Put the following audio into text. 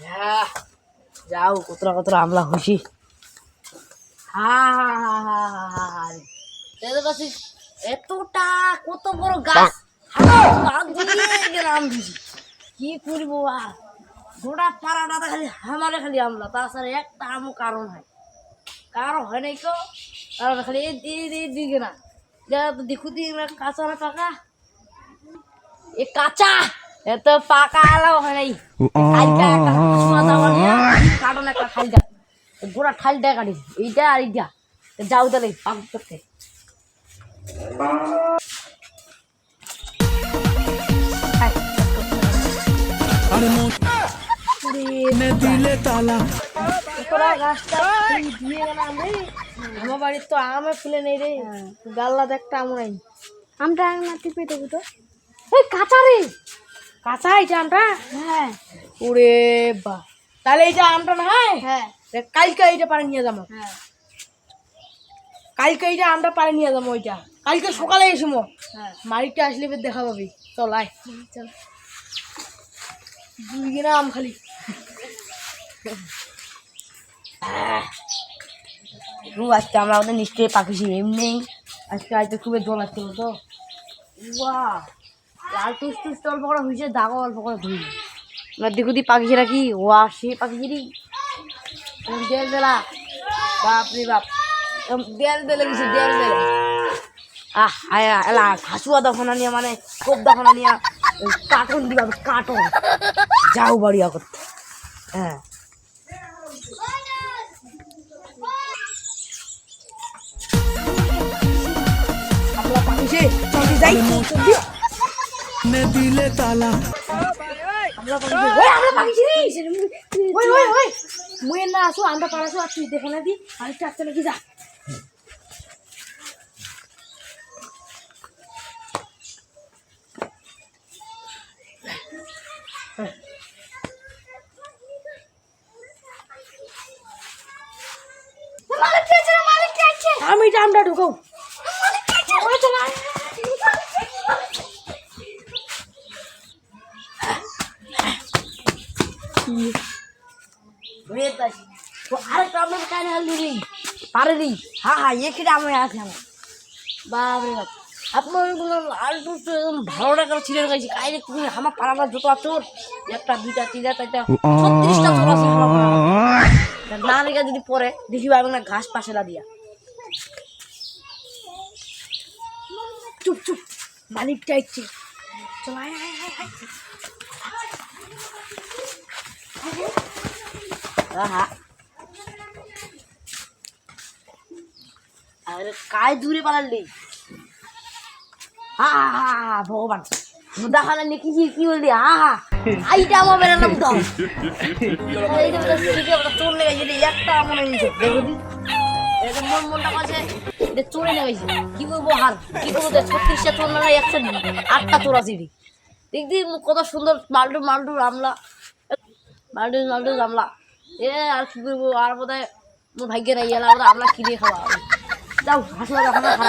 হ্যাঁ, যাও কতটা কতটা আমলা খুশি। এতটা কত বড় গাছ আম দিছি, কি করবো আর গোটা পাড়াটা খালি আমারে খালি আমলা, তাছাড়া একটা আমও কারণ হয় কারো হয় নাই কেউ, কারণ খালি এই দিকে না দেখু দিই কাঁচা না পাকা, এ কাঁচা এত পাকা আলাও হয় নাই। কাটন একটা খালটা গোড়া ঠালটা কাটি এইটা আর এইটা যাও তাহলে পাক করতে। আমার বাড়ির তো আমে ফুলে নেই রে, গাল্লাতে একটা আম নাই। আমটা মাটি পেতে তো কাঁচা রে, কাঁচা এইটা আমটা। হ্যাঁ ওরে বা, তাহলে এইটা আমটা না হয়। হ্যাঁ কালকে এইটা পারে নিয়ে যাবো, হ্যাঁ কালকে এইটা আমটা পারে নিয়ে যাবো, ওইটা কালকে সকালে এসবো। হ্যাঁ মালিকটা আসলে বেশ দেখা পাবি, চল আয় চল। দুই কিনা আম খালি। আজকে আমরা ওদের নিশ্চয়ই পাখিছি এমনি, আজকে হয়তো খুবই জল আসছে তো। লাল টুস টুস অল্প করে হয়েছে, দাগও অল্প করে ধুইনি। এবার দেখো দি পাখিছিরা কি ওয়া, সে পাখিছিরি দেড় বেলা, বাপ রে বাপ, দেড় বেলা গেছে দেড় বেলা। এলা হাসুয়া দখনা নিয়ে মানে কোপ দখনা নিয়ে কার্টন দিবা, কার্টন যাও বাড়ি করতে। হ্যাঁ আমরা পাখিছে চলতে যাই, দিলে তালা আমরা পাখিছে ওই আমরা পাখিছি ওই ওই ওই মুই না আসো, আমরা পারাসো আর তুই দেখে না দি আরেকটা আসতে নাকি যা। আমি জামটা ঢুকাও আরেকটা আমরা কানে দিলি পারে দি। হ্যাঁ হ্যাঁ এখানে আমি আছে আমার বাপরে বাপ, আপনার আর ভালো টাকার ছিঁড়ে গেছি কাইরে তুমি আমার পাড়াটা যত চোর, একটা দুইটা তিনটা চারটা 36টা চোর আছে না রেখে যদি পরে দেখি পাবে না ঘাস পাশেলা দিয়া। চুপ চুপ মালিকটা ইচ্ছে, চল আয় আয় আয় আয়। হ্যাঁ আরে কায় দূরে পালালি, হা হা হা ভগবান দেখালে নাকি কি বললি, হা হা আইটা আমার বেড়ে নাম তো চোর লেগেছে একটা মনে নিচ্ছে দেখো দি মন মনটা কাছে চোরে লেগেছে কি করবো, হার কি করবো 36টা চোর না 108টা চোর আছে দেখবি কত সুন্দর মালডু মালডু আমলা, মালডু মালডু আমলা। এ আর কি করবো, আর বোধ হয় মোর ভাগ্যে নাই এলা বোধ আমরা কিনে খাওয়া যাও হাসলা খারাপ